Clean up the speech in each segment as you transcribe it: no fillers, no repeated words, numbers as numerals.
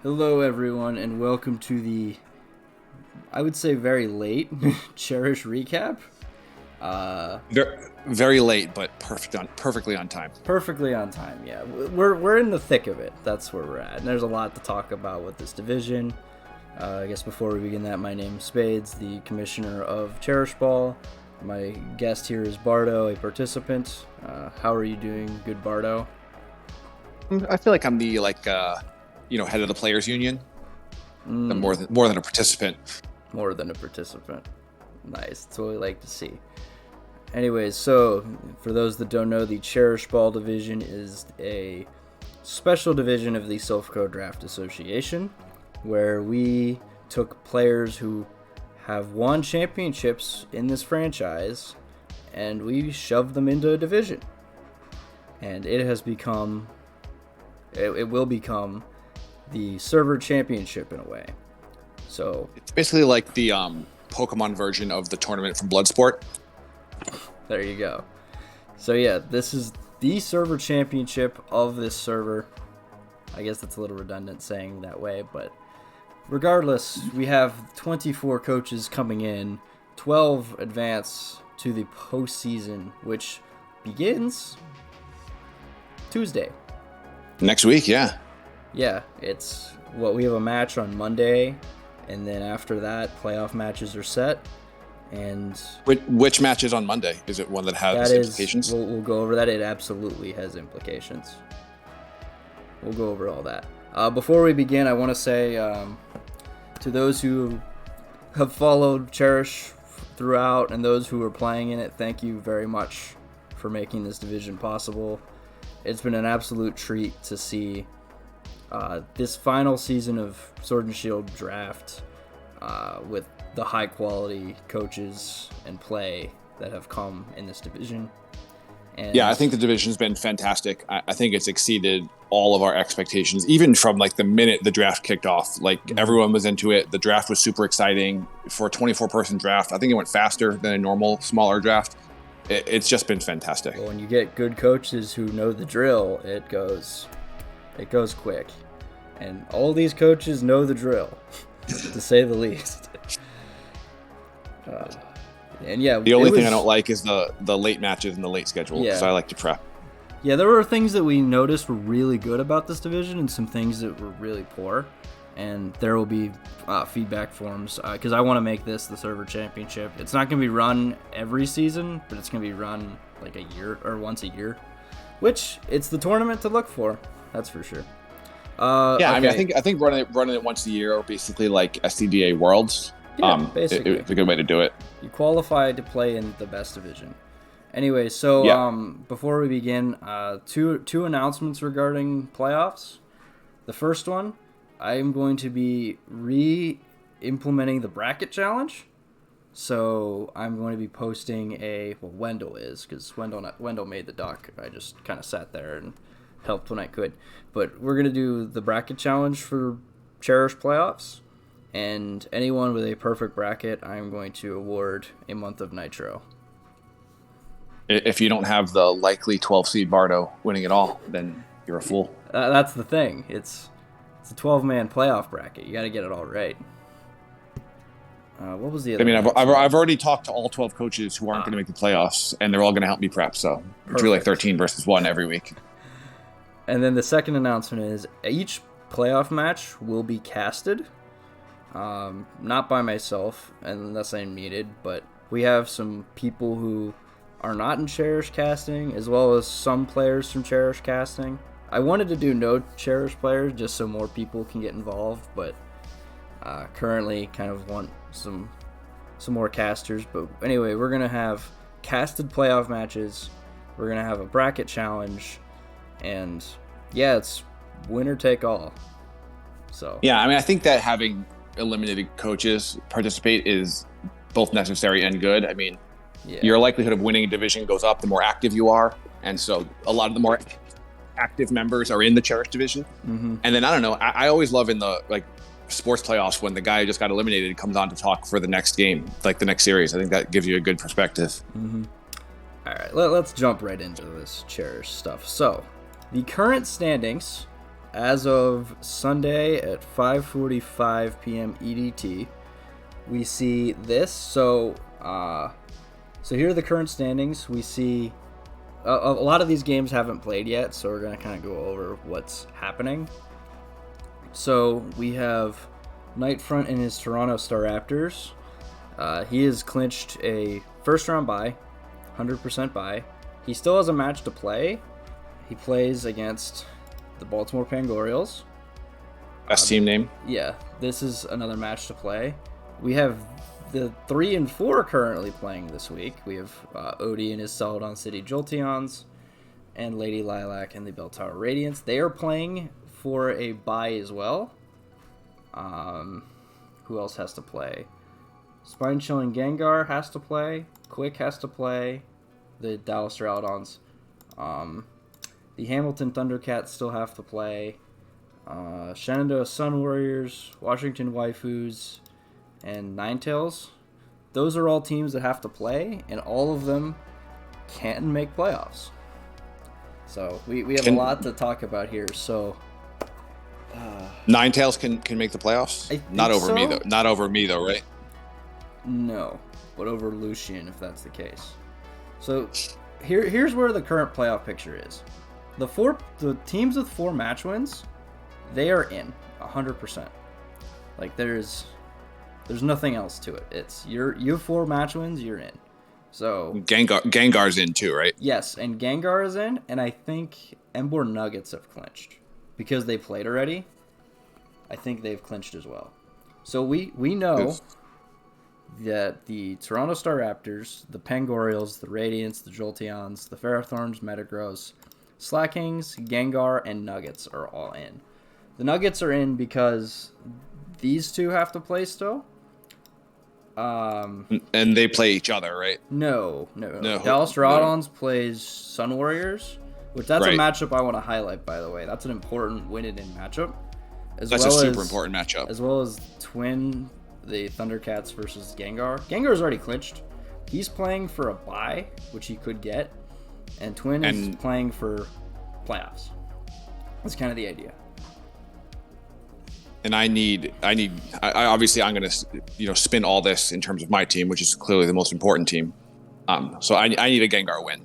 Hello, everyone, and welcome to the, I would say, very late Cherish recap. Very late, but perfectly on time. Perfectly on time, yeah. We're in the thick of it. That's where we're at. And there's a lot to talk about with this division. I guess before we begin that, my name's Spades, the commissioner of Cherish Ball. My guest here is Bardo, a participant. How are you doing, good Bardo? I feel like I'm the head of the players union. I'm more than a participant. More than a participant. Nice. That's what we like to see. Anyways, so for those that don't know, the Cherish Ball division is a special division of the Silphco Draft Association, where we took players who have won championships in this franchise and we shoved them into a division. And it has become, it will become the server championship in a way. So it's basically like the Pokemon version of the tournament from Bloodsport. There you go. So yeah, this is the server championship of this server. I guess that's a little redundant saying that way, but regardless, we have 24 coaches coming in, 12 advance to the postseason, which begins Tuesday. Next week, yeah. Yeah, it's we have a match on Monday, and then after that, playoff matches are set. And which match is on Monday? Is it one that has implications? We'll go over that. It absolutely has implications. We'll go over all that. Before we begin, I want to say to those who have followed Cherish throughout and those who are playing in it, thank you very much for making this division possible. It's been an absolute treat to see this final season of Sword and Shield draft with the high quality coaches and play that have come in this division. And yeah, I think the division's been fantastic. I think it's exceeded all of our expectations, even from like the minute the draft kicked off. Like everyone was into it. The draft was super exciting for a 24-person draft. I think it went faster than a normal smaller draft. It's just been fantastic. Well, when you get good coaches who know the drill, it goes quick. And all these coaches know the drill, to say the least. And yeah, the only thing I don't like is the late matches and the late schedule, because I like to prep. Yeah, there were things that we noticed were really good about this division and some things that were really poor. And there will be feedback forms because I want to make this the server championship. It's not going to be run every season, but it's going to be run like a year or once a year, which it's the tournament to look for. That's for sure. Okay. I mean, I think running it once a year, or basically like SCDA Worlds. Yeah, basically. It's a good way to do it. You qualify to play in the best division. Anyway, so before we begin, two announcements regarding playoffs. The first one, I am going to be re-implementing the bracket challenge. So I'm going to be posting Wendell is, because Wendell made the doc. I just kind of sat there and helped when I could. But we're going to do the bracket challenge for Cherish playoffs. And anyone with a perfect bracket, I'm going to award a month of Nitro. If you don't have the likely 12 seed Bardo winning it all, then you're a fool. That's the thing. It's a 12-man playoff bracket. You got to get it all right. What was the other? I mean, I've already talked to all 12 coaches who aren't going to make the playoffs, and they're all going to help me prep. So it's really like 13 versus 1 every week. And then the second announcement is each playoff match will be casted. Not by myself, unless I'm needed, but we have some people who are not in Cherish casting, as well as some players from Cherish casting. I wanted to do no Cherish players just so more people can get involved, but currently kind of want some more casters. But anyway, we're going to have casted playoff matches, we're going to have a bracket challenge, and yeah, it's winner take all. So yeah, I mean, I think that having eliminated coaches participate is both necessary and good. I mean, your likelihood of winning a division goes up the more active you are, and so a lot of the more active members are in the Cherish division. Mm-hmm. And then I don't know, I always love in the sports playoffs when the guy who just got eliminated comes on to talk for the next game, like the next series. I think that gives you a good perspective. Mm-hmm. All right, let's jump right into this Cherish stuff. So the current standings as of Sunday at 5:45 p.m. EDT, we see this. So here are the current standings. We see a lot of these games haven't played yet, so we're going to kind of go over what's happening. So we have Nightfront and his Toronto Star Raptors. He has clinched a first-round bye, 100% bye. He still has a match to play. He plays against the Baltimore Pangorioles. Best team name. Yeah, this is another match to play. We have the 3 and 4 currently playing this week. We have Odie and his Celadon City Jolteons, and Lady Lilac and the Bell Tower Radiance. They are playing for a bye as well. Who else has to play? Spine Chilling Gengar has to play. Quick has to play. The Dallas Drowdons. The Hamilton Thundercats still have to play. Shenandoah Sun Warriors, Washington Waifus, and Ninetales. Those are all teams that have to play, and all of them can make playoffs. So we have a lot to talk about here. So Ninetales can make the playoffs. Not over me though. Not over me though, right? No, but over Lucian if that's the case. So here's where the current playoff picture is. The teams with 4 match wins, they are in 100%. Like there's nothing else to it. It's you have 4 match wins, you're in. So Gengar's in too, right? Yes, and Gengar is in, and I think Ember Nuggets have clinched because they played already. I think they've clinched as well. So we know that the Toronto Star Raptors, the Pangorioles, the Radiants, the Jolteons, the Ferrothorns, Metagross, Slackings, Gengar, and Nuggets are all in. The Nuggets are in because these 2 have to play still. And they play each other, right? No. Dallas Drowdons plays Sun Warriors, which that's a matchup I want to highlight, by the way. That's an important win-it-in matchup. That's a super important matchup. As well as Twin, the Thundercats versus Gengar. Gengar's already clinched. He's playing for a bye, which he could get, and Twin is playing for playoffs. That's kind of the idea. And I obviously I'm going to, spin all this in terms of my team, which is clearly the most important team. So I need a Gengar win.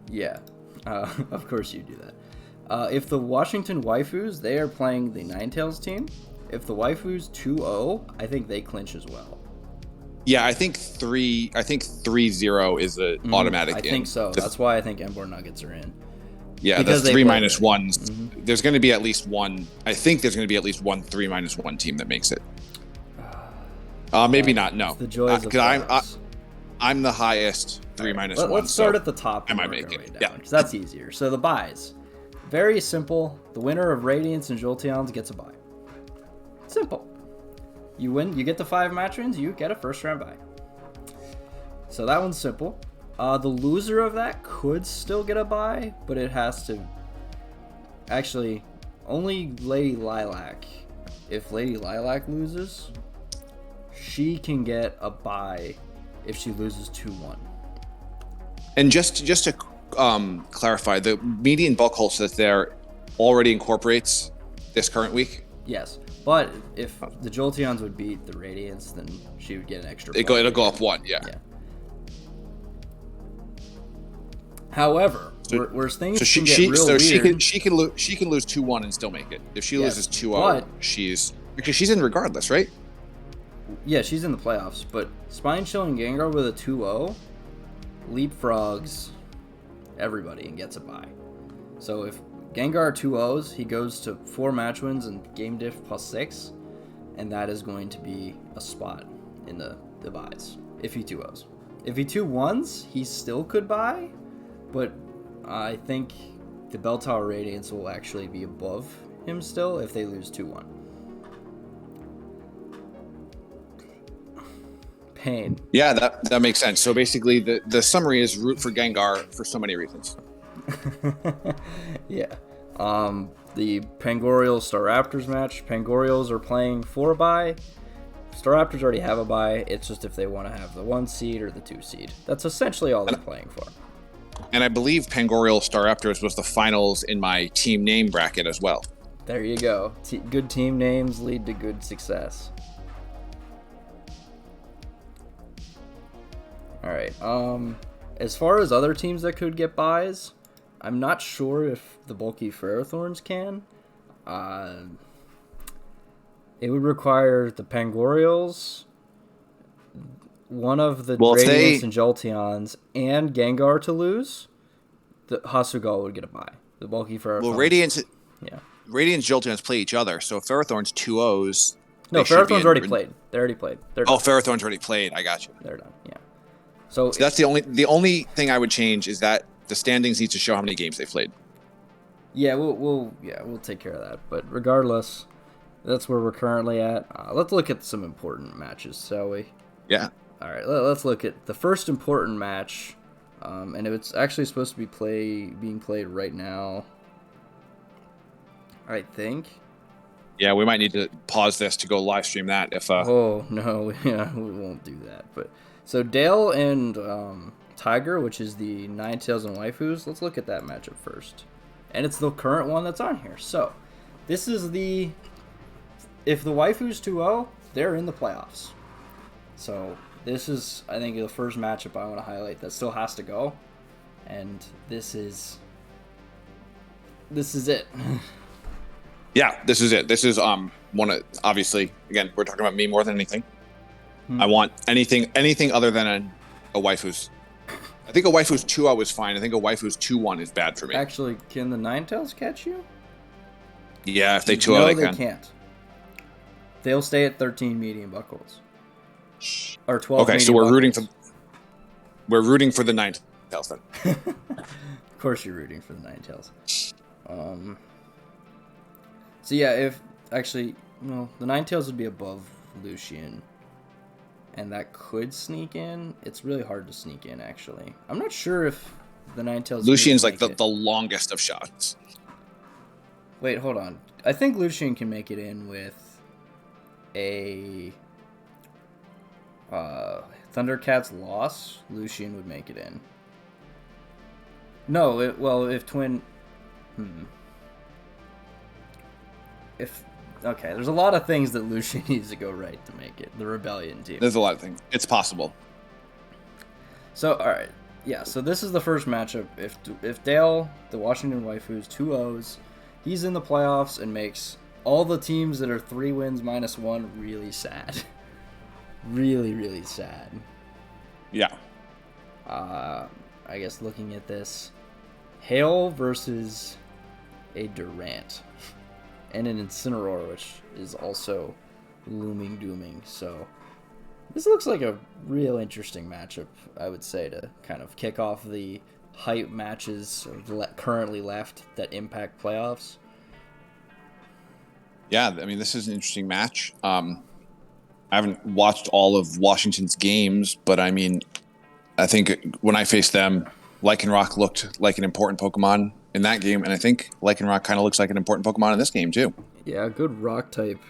Yeah, of course you do that. If the Washington Waifus, they are playing the Ninetales team. If the Waifus 2-0, I think they clinch as well. Yeah, I think 3-0 is an automatic. I think so. That's why I think Ember Nuggets are in. Yeah, because that's 3 minus 1s. Mm-hmm. There's going to be at least one. I think there's going to be at least one 3 minus 1 team that makes it. Maybe not. No, the joys of playoffs. I'm the highest 3 minus 1. Let's start at the top. I might make it. Yeah, because that's easier. So the buys, very simple. The winner of Radiance and Jolteons gets a buy. Simple. You win. You get the 5 match wins. You get a first round buy. So that one's simple. The loser of that could still get a bye, but it has to... Actually, only Lady Lilac. If Lady Lilac loses, she can get a bye if she loses 2-1. And just to clarify, the median bulk hold set there already incorporates this current week? Yes, but if the Jolteons would beat the Radiance, then she would get an extra bye. It'll go up 1, yeah. However, where things can get real weird... she can lose 2-1 and still make it. If she loses 2-0, because she's in regardless, right? Yeah, she's in the playoffs, but Spine Chilling Gengar with a 2-0 leapfrogs everybody and gets a bye. So if Gengar 2-0s, he goes to 4 match wins and game diff +6, and that is going to be a spot in the buys if he 2-0s. If he 2-1s, he still could buy. But I think the Bell Tower Radiance will actually be above him still if they lose 2-1. Pain. Yeah, that makes sense. So basically, the summary is root for Gengar for so many reasons. Yeah. The Pangorioles Star Raptors match. Pangorioles are playing for a bye. Star Raptors already have a bye. It's just if they want to have the 1 seed or the 2 seed. That's essentially all they're playing for. And I believe Pangorial Staraptors was the finals in my team name bracket as well. There you go. Good team names lead to good success. All right. As far as other teams that could get buys, I'm not sure if the bulky Ferrothorns can. It would require the Pangorials, one of the Radiants and Jolteons, and Gengar to lose. The Hasugal would get a buy. The bulky Ferrothorns. Well, Radiants Jolteons play each other, so if Ferrothorns 2-0s. No, Ferrothorns already played. They already played. Ferrothorns already played. I got you. They're done. Yeah. So that's the only thing I would change is that the standings need to show how many games they played. Yeah, we'll take care of that. But regardless, that's where we're currently at. Let's look at some important matches, shall we? Yeah. All right. Let's look at the first important match, and it's actually supposed to be being played right now. I think. Yeah, we might need to pause this to go live stream that if. Oh no, yeah, we won't do that. But so Dale and Tiger, which is the Ninetales and Waifus. Let's look at that matchup first, and it's the current one that's on here. So this is if the Waifus 2-0, they're in the playoffs. So this is, I think, the first matchup I want to highlight that still has to go, and this is it. Yeah, this is it. This is one of, obviously, again, we're talking about me more than anything. I want anything other than a Waifus. I think a Waifus 2-0 is fine. I think a Waifus 2-1 is bad for me. Actually, can the Ninetales catch you? Yeah, if they 2-0, no, they they can. Can't. They'll stay at 13 medium buckles. Or 12 Okay, so we're rooting for the Ninetales then. Of course you're rooting for the Ninetales. So yeah, the Ninetales would be above Lucian, and that could sneak in. It's really hard to sneak in, actually. I'm not sure if the Ninetales. Lucian's like the longest of shots. Wait, hold on. I think Lucian can make it in with a Thundercat's loss. Lucian would make it in. No, if Twin. Okay, there's a lot of things that Lucian needs to go right to make it. The Rebellion team. There's a lot of things. It's possible. So, all right. Yeah, so this is the first matchup. If Dale, the Washington Waifus, 2-0s, he's in the playoffs and makes all the teams that are 3 wins -1 really sad. Really, really sad. Yeah. I guess looking at this, Hale versus a Durant. And an Incineroar, which is also looming dooming. So this looks like a real interesting matchup, I would say, to kind of kick off the hype matches currently left that impact playoffs. Yeah, I mean, this is an interesting match. I haven't watched all of Washington's games, but I mean, I think when I faced them, Lycanroc looked like an important Pokemon in that game, and I think Lycanroc kind of looks like an important Pokemon in this game too. Yeah, a good rock type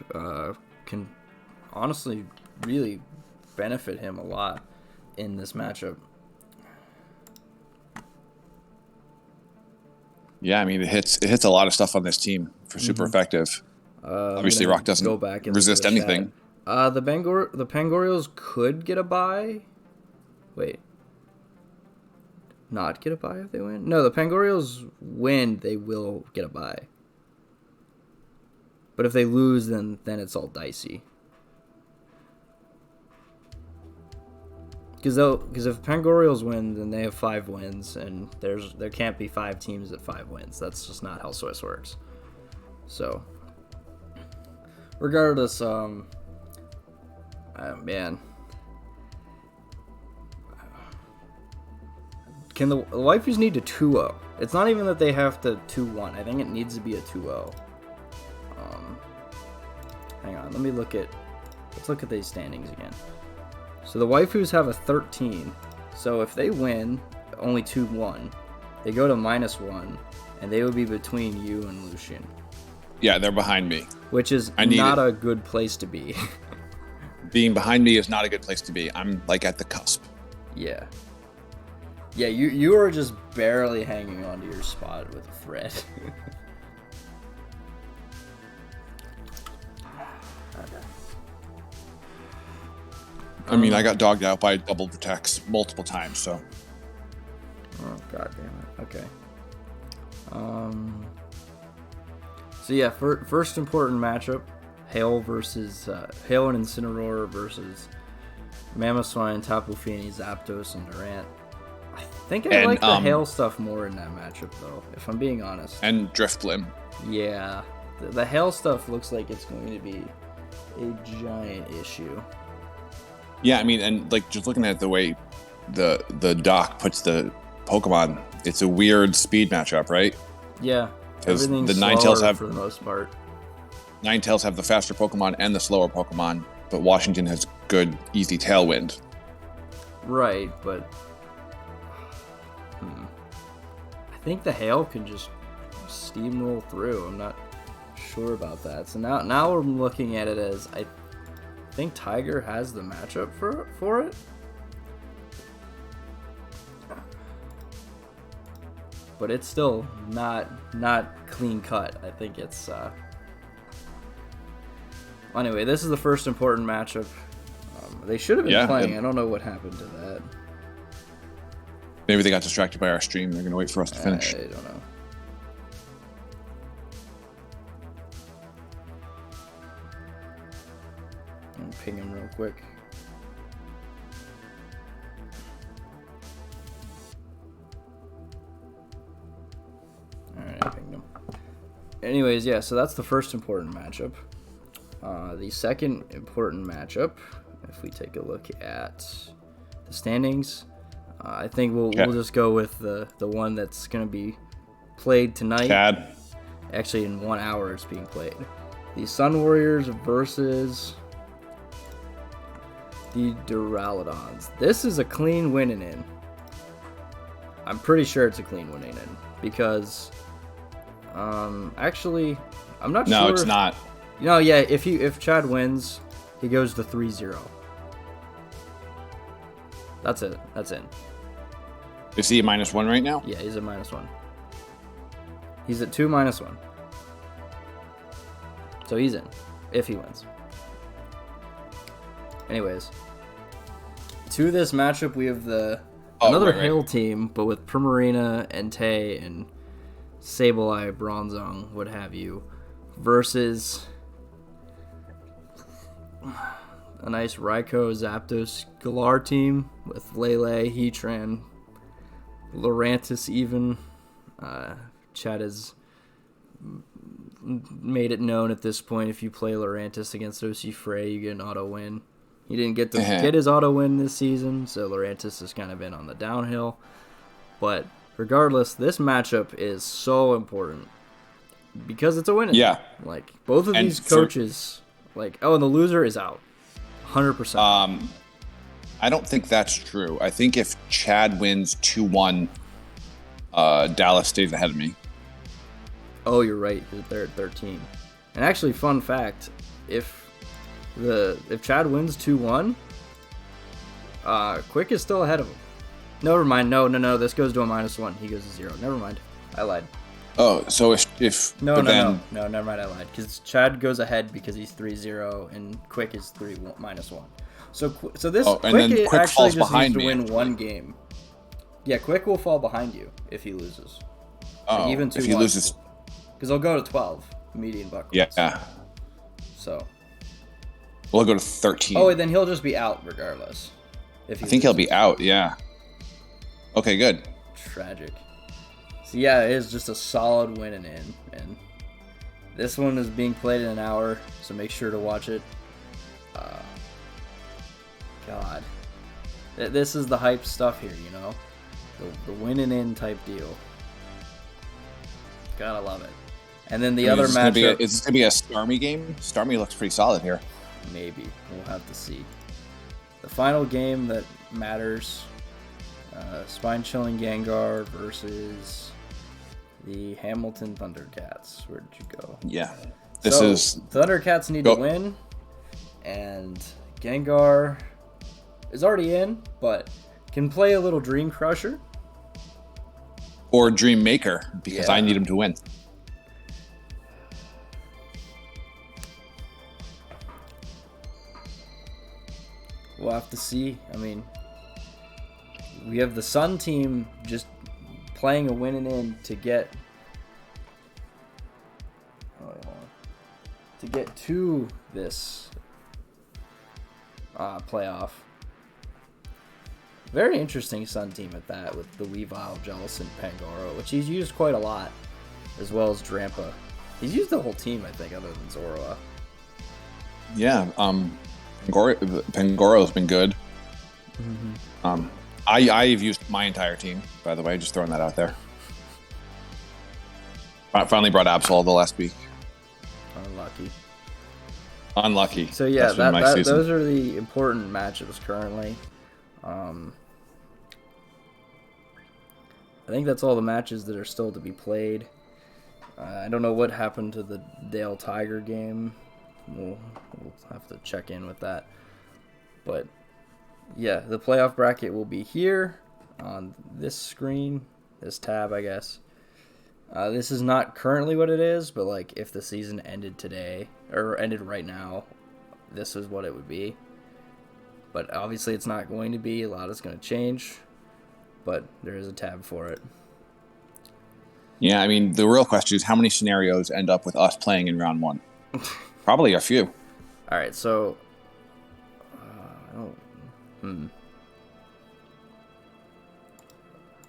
can honestly really benefit him a lot in this matchup. Yeah, I mean, it hits a lot of stuff on this team for super effective. Obviously, Rock doesn't go back and resist anything. The Pangorials could get a bye. Wait. Not get a bye if they win? No, the Pangorials win, they will get a bye. But if they lose, then it's all dicey. Because if Pangorials win, then they have 5 wins, and there can't be 5 teams at 5 wins. That's just not how Swiss works. So, regardless, man. Can the Waifus need to 2-0? It's not even that they have to 2-1. I think it needs to be a 2-0. Hang on, let's look at these standings again. So the Waifus have a 13. So if they win only 2-1, they go to -1, and they would be between you and Lucian. Yeah, they're behind me. Which is not a good place to be. Being behind me is not a good place to be. I'm like at the cusp. Yeah, Yeah, you are just barely hanging onto your spot with a thread. I mean, I got dogged out by double protects multiple times, so. Oh, god damn it. Okay. So yeah, first important matchup, Hail versus Hail and Incineroar versus Mamoswine, Tapu Fini, Zapdos, and Durant. I think I like the Hail stuff more in that matchup, though, if I'm being honest. And Drifblim. Yeah, the Hail stuff looks like it's going to be a giant issue. Yeah, I mean, and like just looking at the way the doc puts the Pokemon, it's a weird speed matchup, right? Yeah, because the Ninetales have, for the most part, Ninetales have the faster Pokemon and the slower Pokemon, but Washington has good, easy Tailwind. Right, but I think the Hail can just steamroll through. I'm not sure about that. So now I'm looking at it as I think Tiger has the matchup for it. But it's still not clean cut. I think it's anyway, this is the first important matchup. They should have been playing. I don't know what happened to that. Maybe they got distracted by our stream. They're going to wait for us to finish. I don't know. I'm going to ping him real quick. Alright, I pinged him. Anyways, yeah, so that's the first important matchup. The second important matchup, if we take a look at the standings, I think we'll just go with the one that's going to be played tonight. Chad. Actually, in 1 hour it's being played. The Sun Warriors versus the Duraludons. This is a clean winning in. I'm pretty sure it's a clean winning in because, actually, I'm not sure. No, it's not. No, yeah. If Chad wins, he goes to 3-0. That's it. That's in. Is he a -1 right now? Yeah, he's a -1. He's at 2 -1. So he's in, if he wins. Anyways, to this matchup, we have another Hail team, but with Primarina, Entei, and Sableye, Bronzong, what have you, versus a nice Raikou, Zapdos, Galar team with Lele, Heatran, Lurantis even. Chad has made it known at this point, if you play Lurantis against OC Frey, you get an auto win. He didn't get to get his auto win this season, so Lurantis has kind of been on the downhill. But regardless, this matchup is so important because it's a win. Yeah. Like, both of these coaches, and the loser is out. 100%. I don't think that's true. I think if Chad wins 2-1, Dallas stays ahead of me. Oh, you're right. They're at 13. And actually, fun fact, if Chad wins 2-1, Quick is still ahead of him. Never mind. No. This goes to a -1. He goes to 0. Never mind. I lied. Oh, so if No, never mind. I lied because Chad goes ahead because he's 3-0 and Quick is -1. So this Quick actually just needs to win one game. Yeah, Quick will fall behind you if he loses. Even 2-1. If he loses, because he'll go to 12 median buck. Yeah. So. We'll go to 13. Oh, and then he'll just be out regardless. I think he'll be out. Yeah. Okay, good. Tragic. So yeah, it is just a solid win and this one is being played in an hour, so make sure to watch it. God, this is the hype stuff here, you know, the winning in type deal. Gotta love it. And then the other matchup. Is this gonna be a Starmie game? Starmie looks pretty solid here. Maybe we'll have to see. The final game that matters. Spine Chilling Gengar versus the Hamilton Thundercats. Where did you go? Yeah. Thundercats need to win, and Gengar is already in, but can play a little Dream Crusher Or Dream Maker, because I need him to win. We'll have to see. I mean, we have the Sun team just playing a win and in to get to this playoff. Very interesting Sun team at that, with the Weavile, Jealous, and Pangoro, which he's used quite a lot, as well as Drampa. He's used the whole team, I think, other than Zorua. Yeah, Pangoro's been good. Mm-hmm. I've used my entire team, by the way, just throwing that out there. I finally brought Absol the last week. Unlucky. So yeah, those are the important matchups currently. I think that's all the matches that are still to be played. I don't know what happened to the Dale Tiger game. We'll have to check in with that. But yeah, the playoff bracket will be here on this screen, this tab, I guess. This is not currently what it is, but like if the season ended today or ended right now, this is what it would be. But obviously it's not going to be. A lot is going to change, but there is a tab for it. Yeah, I mean, the real question is how many scenarios end up with us playing in round one? Probably a few. All right, so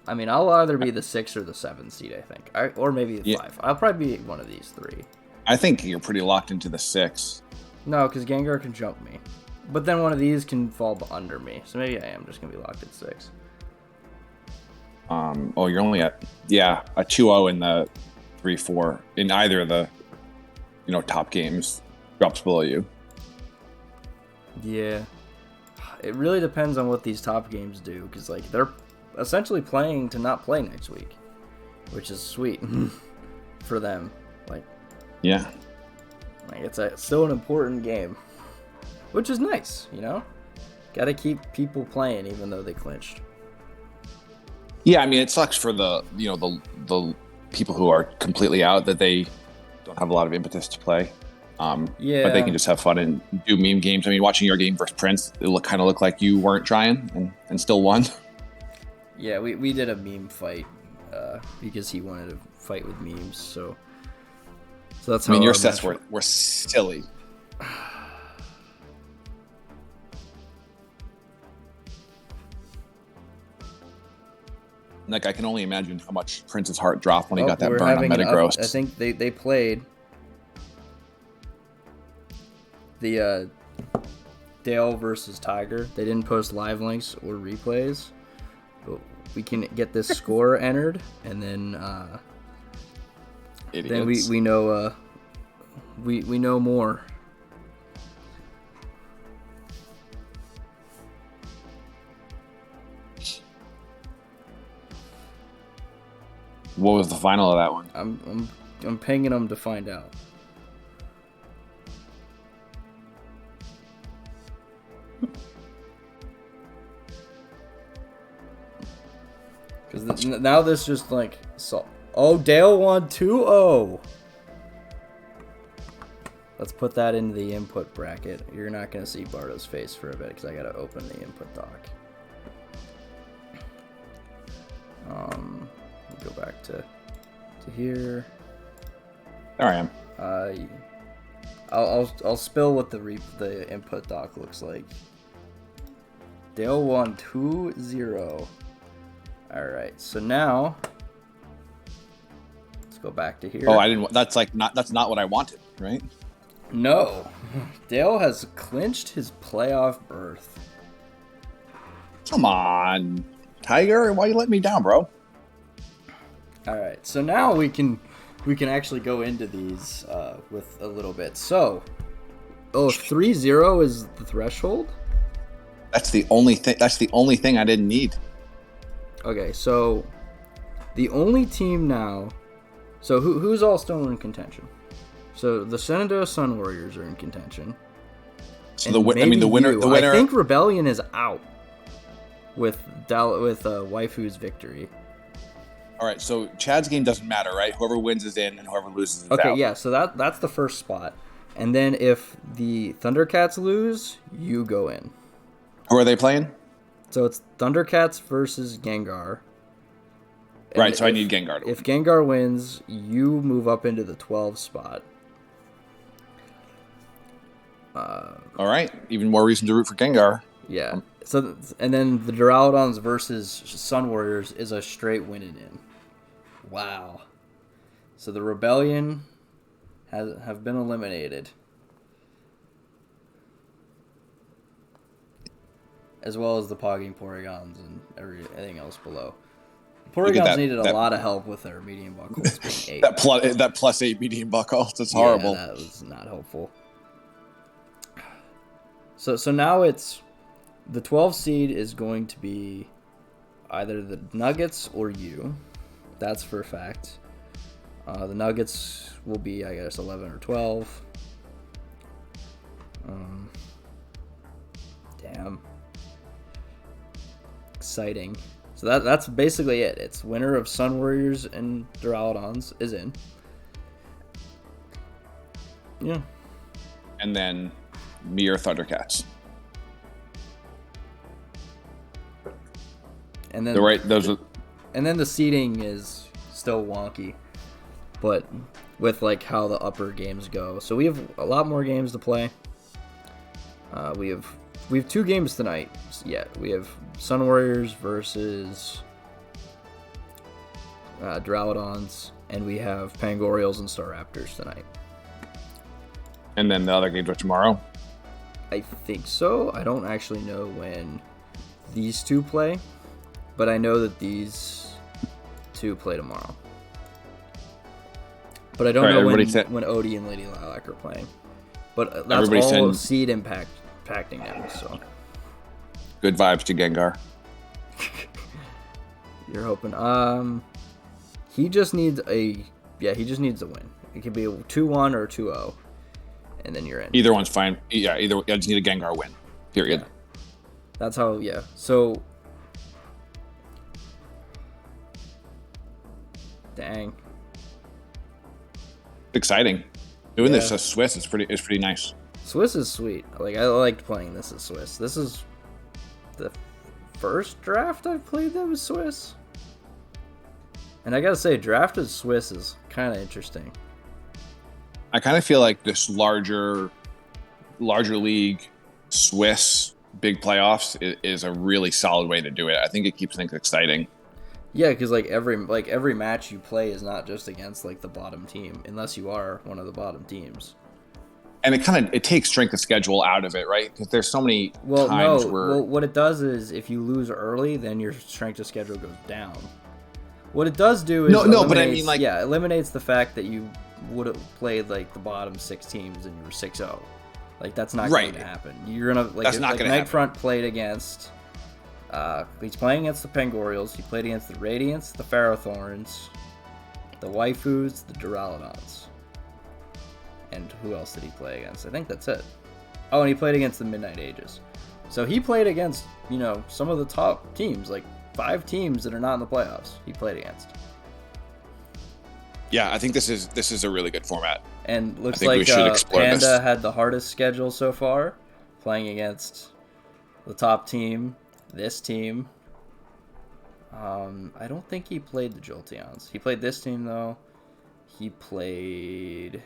I mean, I'll either be the 6 or the 7 seed, I think. Or maybe the 5. I'll probably be one of these 3. I think you're pretty locked into the 6. No, because Gengar can jump me. But then one of these can fall under me. So maybe I am just going to be locked at 6. You're only at, a 2-0 in the 3-4. In either of the, top games. Drops below you. Yeah. It really depends on what these top games do. Because, like, they're essentially playing to not play next week, which is sweet for them. Like it's still an important game, which is nice, Gotta keep people playing even though they clinched. Yeah, I mean, it sucks for the the people who are completely out that they don't have a lot of impetus to play. But they can just have fun and do meme games. I mean, watching your game versus Prince, it kind of looked like you weren't trying and still won. Yeah, we did a meme fight because he wanted to fight with memes. So that's how. I mean, your sets were silly. Like, I can only imagine how much Prince's heart dropped when he got that burn on Metagross. I think they played the Dale versus Tiger. They didn't post live links or replays. But we can get this score entered, and then we know we know more. What was the final of that one? I'm pinging them to find out. Because now this just like Dale won 2-0. Let's put that into the input bracket. You're not gonna see Bardo's face for a bit because I gotta open the input doc. Go back to here. There I am. I'll spill what the input doc looks like. Dale won 2-0. All right, so now let's go back to here. Oh, I didn't. That's not what I wanted, right? No, Dale has clinched his playoff berth. Come on, Tiger, why you letting me down, bro? All right, so now we can actually go into these with a little bit. So, 3-0 is the threshold. That's the only thing. That's the only thing I didn't need. Okay, so the only team now. So who's all still in contention? So the Shenandoah Sun Warriors are in contention. So the winner. I think Rebellion is out with Waifu's victory. All right, so Chad's game doesn't matter, right? Whoever wins is in, and whoever loses is Okay, out. yeah, so that's the first spot. And then if the Thundercats lose, you go in. Who are they playing? So it's Thundercats versus Gengar. And Right, so I need Gengar to win. If Gengar wins, you move up into the 12 spot. All right, even more reason to root for Gengar. Yeah. So and then the Duraludons versus Sun Warriors is a straight win and in. Wow. So the Rebellion have been eliminated. As well as the Pogging Porygons and everything else below. Porygons needed a lot of help with their medium buckles being 8. that plus 8 medium buckles. That's yeah, horrible. That was not helpful. So now it's the 12 seed is going to be either the Nuggets or you. That's for a fact. The Nuggets will be, I guess, 11 or 12. Damn. Exciting. So that's basically it. It's winner of Sun Warriors and Duraludons is in. Yeah. And then me or Thundercats. And then And then the seeding is still wonky, but with like how the upper games go. So we have a lot more games to play. We have 2 games tonight yet. We have Sun Warriors versus Duraludons, and we have Pangorioles and Staraptors tonight. And then the other games are tomorrow? I think so. I don't actually know when these 2 play, but I know that these 2 play tomorrow. But I don't know when Odie and Lady Lilac are playing. But that's all seed impacting them, so. Good vibes to Gengar. You're hoping. He just needs a win. It could be a 2-1 or a 2-0, and then you're in. Either one's fine. Yeah, I just need a Gengar win. Period. Yeah. That's how. Yeah. So. Dang. Exciting. Doing this as Swiss is pretty nice. Swiss is sweet. Like I liked playing this as Swiss. This is the first draft I've played that was Swiss. And I gotta say, draft as Swiss is kind of interesting. I kind of feel like this larger league Swiss big playoffs is a really solid way to do it. I think it keeps things exciting. Yeah, because like every match you play is not just against like the bottom team, unless you are one of the bottom teams. And it takes strength of schedule out of it, right? Because there's so many times where. Well, what it does is if you lose early, then your strength of schedule goes down. What it does do is but I mean eliminates the fact that you would have played like the bottom 6 teams and you were 6-0. Like that's not going to happen. You're gonna like, that's not going to happen. Nightfront played against. He's playing against the Pangorioles. He played against the Radiants, the Ferrothorns, the Waifus, the Duraludons. And who else did he play against? I think that's it. Oh, and he played against the Midnight Ages. So he played against, some of the top teams, like 5 teams that are not in the playoffs he played against. Yeah, I think this is a really good format. And looks like Panda had the hardest schedule so far, playing against the top team, this team. I don't think he played the Jolteons. He played this team, though. He played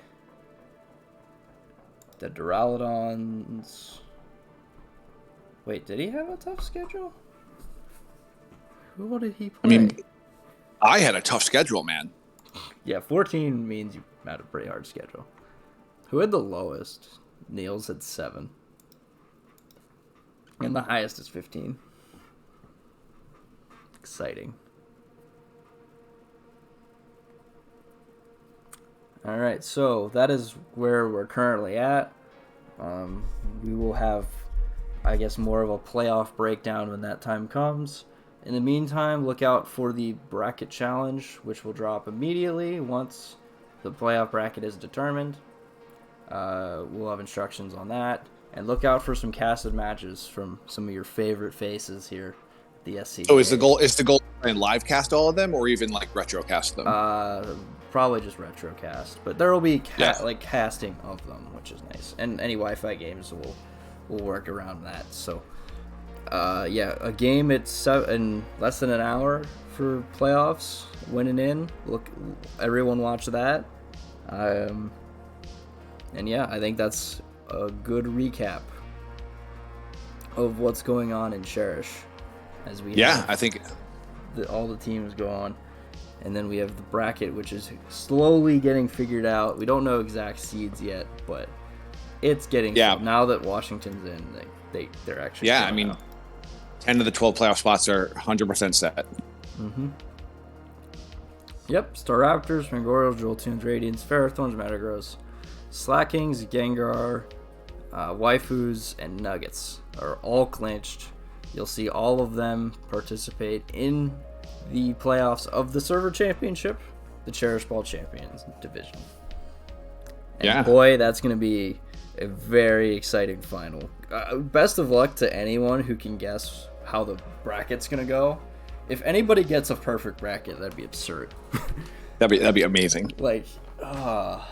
the Duraludons. Wait, did he have a tough schedule? Who did he play? I mean, I had a tough schedule, man. Yeah, 14 means you had a pretty hard schedule. Who had the lowest? Niels had 7. And the highest is 15. Exciting. All right, so that is where we're currently at. We will have, I guess, more of a playoff breakdown when that time comes. In the meantime, look out for the bracket challenge, which will drop immediately once the playoff bracket is determined. We'll have instructions on that. And look out for some casted matches from some of your favorite faces here the SCG. Oh, is the goal to try and live cast all of them, or even like retro cast them? Probably just retrocast, but there will be Yeah. like casting of them, which is nice. And any Wi-Fi games will work around that. So, yeah, a game in less than an hour for playoffs, winning in. Look, everyone watch that. And yeah, I think that's a good recap of what's going on in Cherish, as we have I think all the teams go on. And then we have the bracket, which is slowly getting figured out. We don't know exact seeds yet, but it's getting now that Washington's in, they're actually I mean, out. 10 of the 12 playoff spots are 100% set. Mm-hmm. Yep, Star Raptors, Mangorials, Jolteons, Radiants, Ferrothorns, Metagross, Slackings, Gengar, Waifus, and Nuggets are all clinched. You'll see all of them participate in the playoffs of the Server Championship, the Cherish Ball Champions Division. And boy, that's going to be a very exciting final. Best of luck to anyone who can guess how the bracket's going to go. If anybody gets a perfect bracket, that'd be absurd. That'd be amazing. Like, I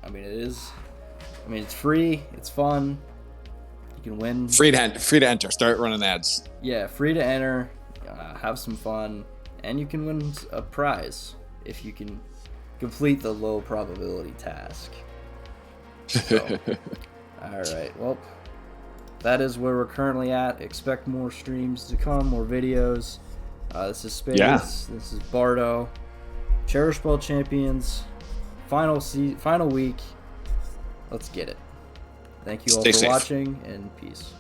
mean, it's free, it's fun. You can win. Free to enter. Start running ads. Yeah, free to enter. Have some fun, and you can win a prize if you can complete the low probability task. So, all right. Well, that is where we're currently at. Expect more streams to come, more videos. This is Spades. Yeah. This is Bardo. Cherish Ball Champions. Final week. Let's get it. Thank you all for watching, and peace.